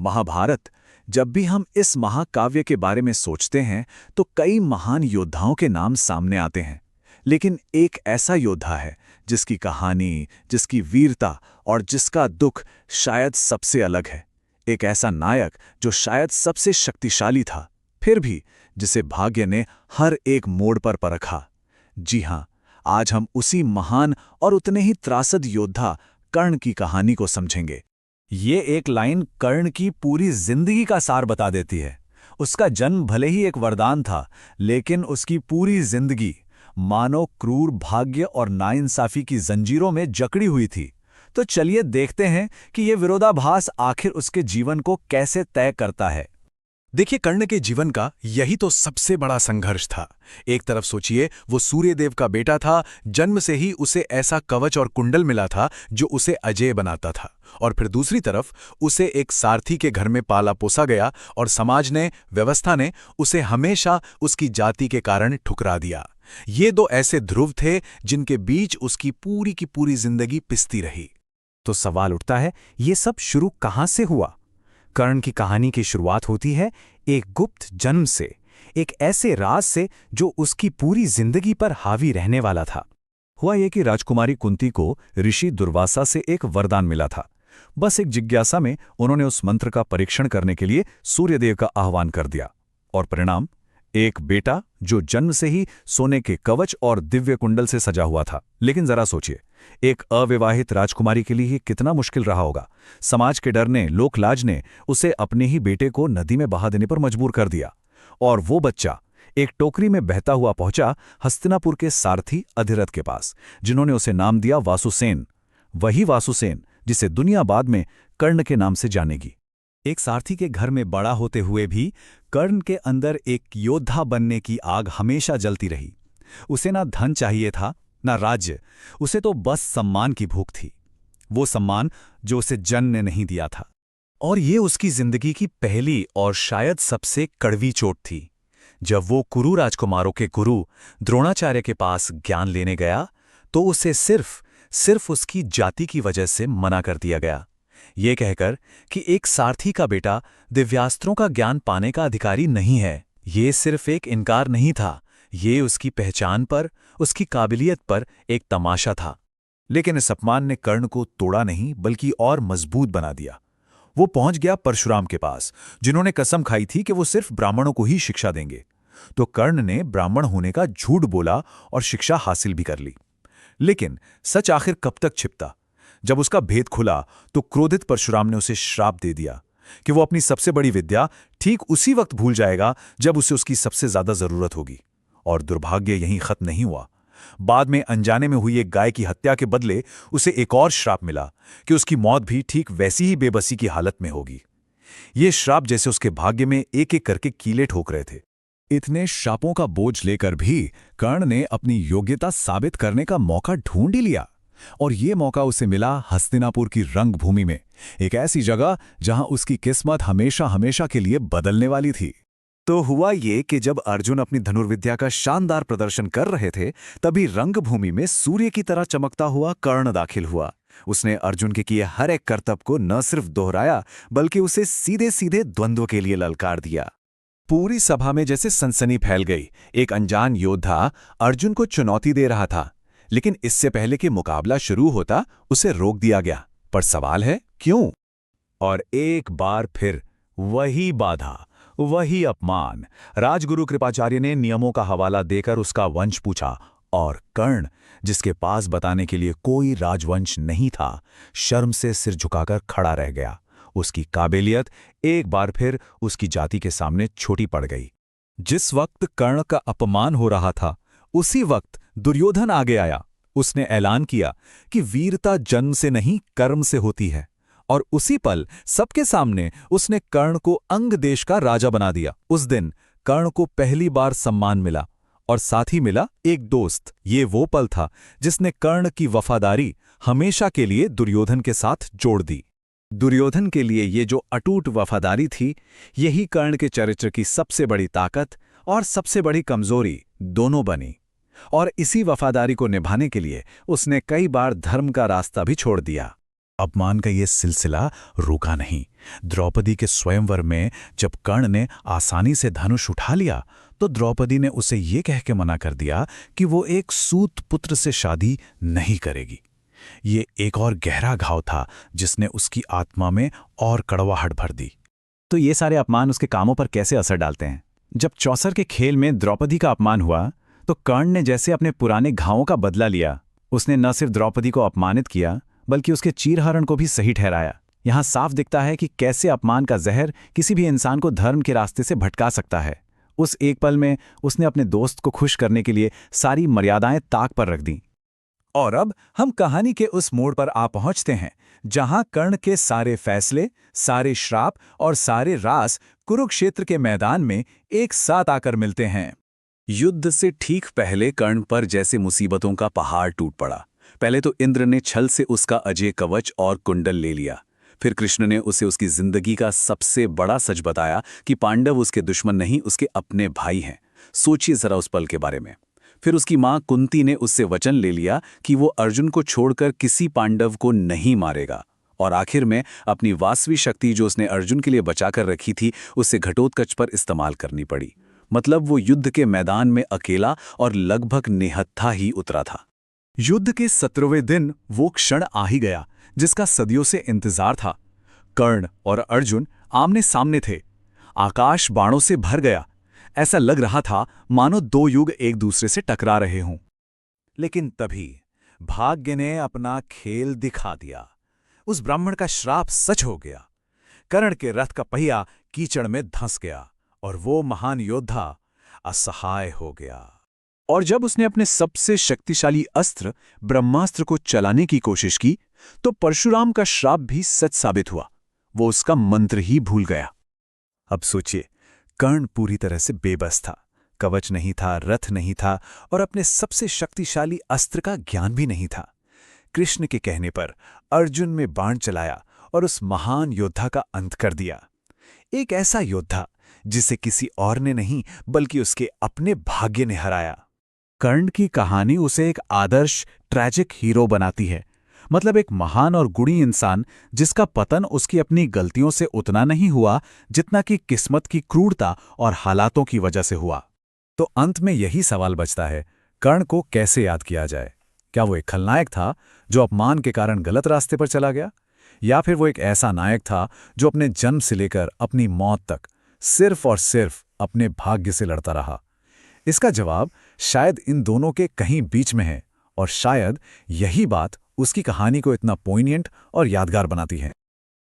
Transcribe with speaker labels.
Speaker 1: महाभारत। जब भी हम इस महाकाव्य के बारे में सोचते हैं तो कई महान योद्धाओं के नाम सामने आते हैं, लेकिन एक ऐसा योद्धा है जिसकी कहानी, जिसकी वीरता और जिसका दुख शायद सबसे अलग है। एक ऐसा नायक जो शायद सबसे शक्तिशाली था, फिर भी जिसे भाग्य ने हर एक मोड़ पर परखा। जी हाँ, आज हम उसी महान और उतने ही त्रासद योद्धा कर्ण की कहानी को समझेंगे।
Speaker 2: ये एक लाइन कर्ण की पूरी जिंदगी का सार बता देती है। उसका जन्म भले ही एक वरदान था, लेकिन उसकी पूरी जिंदगी मानो क्रूर भाग्य और नाइंसाफी की जंजीरों में जकड़ी हुई थी। तो चलिए देखते हैं कि ये विरोधाभास आखिर उसके जीवन को कैसे तय करता है।
Speaker 3: देखिए, कर्ण के जीवन का यही तो सबसे बड़ा संघर्ष था। एक तरफ सोचिए, वो सूर्यदेव का बेटा था, जन्म से ही उसे ऐसा कवच और कुंडल मिला था जो उसे अजेय बनाता था। और फिर दूसरी तरफ उसे एक सारथी के घर में पाला पोसा गया और समाज ने, व्यवस्था ने उसे हमेशा उसकी जाति के कारण ठुकरा दिया। ये दो ऐसे ध्रुव थे जिनके बीच उसकी पूरी की पूरी जिंदगी पिसती रही।
Speaker 2: तो सवाल उठता है, ये सब शुरू कहाँ से हुआ? कर्ण की कहानी की शुरुआत होती है एक गुप्त जन्म से, एक ऐसे राज से जो उसकी पूरी जिंदगी पर हावी रहने वाला था। हुआ ये कि राजकुमारी कुंती को ऋषि दुर्वासा से एक वरदान मिला था। बस एक जिज्ञासा में उन्होंने उस मंत्र का परीक्षण करने के लिए सूर्यदेव का आह्वान कर दिया, और परिणाम एक बेटा जो जन्म से ही सोने के कवच और दिव्य कुंडल से सजा हुआ था। लेकिन जरा सोचिए, एक अविवाहित राजकुमारी के लिए कितना मुश्किल रहा होगा। समाज के डर ने, लोकलाज ने उसे अपने ही बेटे को नदी में बहा देने पर मजबूर कर दिया, और वो बच्चा एक टोकरी में बहता हुआ पहुंचा हस्तिनापुर के सारथी अधिरथ के पास, जिन्होंने उसे नाम दिया वासुसेन। वही वासुसेन जिसे दुनिया बाद में कर्ण के नाम से जानेगी। एक सारथी के घर में बड़ा होते हुए भी कर्ण के अंदर एक योद्धा बनने की आग हमेशा जलती रही। उसे ना धन चाहिए था, ना राज्य, उसे तो बस सम्मान की भूख थी। वो सम्मान जो उसे जन्म ने नहीं दिया था।
Speaker 3: और ये उसकी जिंदगी की पहली और शायद सबसे कड़वी चोट थी। जब वो कुरु राजकुमारों के गुरु द्रोणाचार्य के पास ज्ञान लेने गया तो उसे सिर्फ उसकी जाति की वजह से मना कर दिया गया, ये कहकर कि एक सारथी का बेटा दिव्यास्त्रों का ज्ञान पाने का अधिकारी नहीं है। ये सिर्फ एक इनकार नहीं था, ये उसकी पहचान पर, उसकी काबिलियत पर एक तमाशा था।
Speaker 1: लेकिन इस अपमान ने कर्ण को तोड़ा नहीं, बल्कि और मजबूत बना दिया। वो पहुंच गया परशुराम के पास, जिन्होंने कसम खाई थी कि वो सिर्फ ब्राह्मणों को ही शिक्षा देंगे। तो कर्ण ने ब्राह्मण होने का झूठ बोला और शिक्षा हासिल भी कर ली। लेकिन सच आखिर कब तक छिपता? जब उसका भेद खुला तो क्रोधित परशुराम ने उसे श्राप दे दिया कि वो अपनी सबसे बड़ी विद्या ठीक उसी वक्त भूल जाएगा जब उसे उसकी सबसे ज्यादा जरूरत होगी। और दुर्भाग्य यहीं खत्म नहीं हुआ। बाद में अनजाने में हुई एक गाय की हत्या के बदले उसे एक और श्राप मिला कि उसकी मौत भी ठीक वैसी ही बेबसी की हालत में होगी। ये श्राप जैसे उसके भाग्य में एक एक करके कीले ठोक रहे थे। इतने श्रापों का बोझ लेकर भी कर्ण ने अपनी योग्यता साबित करने का मौका ढूंढ ही लिया, और ये मौका उसे मिला हस्तिनापुर की रंगभूमि में, एक ऐसी जगह जहां उसकी किस्मत हमेशा हमेशा के लिए बदलने वाली थी। तो हुआ ये कि जब अर्जुन अपनी धनुर्विद्या का शानदार प्रदर्शन कर रहे थे, तभी रंगभूमि में सूर्य की तरह चमकता हुआ कर्ण दाखिल हुआ। उसने अर्जुन के किए हर एक कर्तव्य को न सिर्फ दोहराया, बल्कि उसे सीधे सीधे द्वंद्व के लिए ललकार दिया। पूरी सभा में जैसे सनसनी फैल गई। एक अनजान योद्धा अर्जुन को चुनौती दे रहा था, लेकिन इससे पहले कि मुकाबला शुरू होता उसे रोक दिया गया। पर सवाल है, क्यों? और एक बार फिर वही बाधा, वही अपमान। राजगुरु कृपाचार्य ने नियमों का हवाला देकर उसका वंश पूछा, और कर्ण, जिसके पास बताने के लिए कोई राजवंश नहीं था, शर्म से सिर झुकाकर खड़ा रह गया। उसकी काबिलियत एक बार फिर उसकी जाति के सामने छोटी पड़ गई। जिस वक्त कर्ण का अपमान हो रहा था, उसी वक्त दुर्योधन आगे आया। उसने ऐलान किया कि वीरता जन्म से नहीं, कर्म से होती है। और उसी पल सबके सामने उसने कर्ण को अंग देश का राजा बना दिया। उस दिन कर्ण को पहली बार सम्मान मिला, और साथ ही मिला एक दोस्त। ये वो पल था जिसने कर्ण की वफादारी हमेशा के लिए दुर्योधन के साथ जोड़ दी। दुर्योधन के लिए ये जो अटूट वफादारी थी, यही कर्ण के चरित्र की सबसे बड़ी ताकत और सबसे बड़ी कमजोरी दोनों बनी। और इसी वफादारी को निभाने के लिए उसने कई बार धर्म का रास्ता भी छोड़ दिया।
Speaker 3: अपमान का ये सिलसिला रुका नहीं। द्रौपदी के स्वयंवर में जब कर्ण ने आसानी से धनुष उठा लिया तो द्रौपदी ने उसे ये कह के मना कर दिया कि वो एक सूत पुत्र से शादी नहीं करेगी। ये एक और गहरा घाव था जिसने उसकी आत्मा में और कड़वाहट भर दी।
Speaker 2: तो ये सारे अपमान उसके कामों पर कैसे असर डालते हैं? जब चौसर के खेल में द्रौपदी का अपमान हुआ तो कर्ण ने जैसे अपने पुराने घावों का बदला लिया। उसने न सिर्फ द्रौपदी को अपमानित किया बल्कि उसके चीरहरण को भी सही ठहराया। यहाँ साफ दिखता है कि कैसे अपमान का जहर किसी भी इंसान को धर्म के रास्ते से भटका सकता है। उस एक पल में उसने अपने दोस्त को खुश करने के लिए सारी मर्यादाएं ताक पर रख दी।
Speaker 1: और अब हम कहानी के उस मोड़ पर आ पहुंचते हैं जहां कर्ण के सारे फैसले, सारे श्राप और सारे राज कुरुक्षेत्र के मैदान में एक साथ आकर मिलते हैं।
Speaker 3: युद्ध से ठीक पहले कर्ण पर जैसे मुसीबतों का पहाड़ टूट पड़ा। पहले तो इंद्र ने छल से उसका अजय कवच और कुंडल ले लिया। फिर कृष्ण ने उसे उसकी जिंदगी का सबसे बड़ा सच बताया कि पांडव उसके दुश्मन नहीं, उसके अपने भाई हैं। सोचिए जरा उस पल के बारे में। फिर उसकी मां कुंती ने उससे वचन ले लिया कि वो अर्जुन को छोड़कर किसी पांडव को नहीं मारेगा। और आखिर में अपनी वास्तविक शक्ति जो उसने अर्जुन के लिए बचाकर रखी थी, उसे घटोत्कच पर इस्तेमाल करनी पड़ी। मतलब वो युद्ध के मैदान में अकेला और लगभग निहत्था ही उतरा था। युद्ध के 17वें दिन वो क्षण आ ही गया जिसका सदियों से इंतजार था। कर्ण और अर्जुन आमने सामने थे। आकाश बाणों से भर गया। ऐसा लग रहा था मानो दो युग एक दूसरे से टकरा रहे हों।
Speaker 1: लेकिन तभी भाग्य ने अपना खेल दिखा दिया। उस ब्राह्मण का श्राप सच हो गया। कर्ण के रथ का पहिया कीचड़ में धंस गया और वो महान योद्धा असहाय हो गया। और जब उसने अपने सबसे शक्तिशाली अस्त्र ब्रह्मास्त्र को चलाने की कोशिश की तो परशुराम का श्राप भी सच साबित हुआ। वो उसका मंत्र ही भूल गया। अब सोचिए, कर्ण पूरी तरह से बेबस था। कवच नहीं था, रथ नहीं था और अपने सबसे शक्तिशाली अस्त्र का ज्ञान भी नहीं था। कृष्ण के कहने पर अर्जुन में बाण चलाया और उस महान योद्धा का अंत कर दिया। एक ऐसा योद्धा जिसे किसी और ने नहीं बल्कि उसके अपने भाग्य ने हराया। कर्ण की कहानी उसे एक आदर्श ट्रैजिक हीरो बनाती है। मतलब एक महान और गुणी इंसान जिसका पतन उसकी अपनी गलतियों से उतना नहीं हुआ जितना कि किस्मत की क्रूरता और हालातों की वजह से हुआ। तो अंत में यही सवाल बचता है, कर्ण को कैसे याद किया जाए? क्या वो एक खलनायक था जो अपमान के कारण गलत रास्ते पर चला गया, या फिर वो एक ऐसा नायक था जो अपने जन्म से लेकर अपनी मौत तक सिर्फ और सिर्फ अपने भाग्य से लड़ता रहा? इसका जवाब शायद इन दोनों के कहीं बीच में है और शायद यही बात उसकी कहानी को इतना पोइनिएंट और यादगार बनाती है।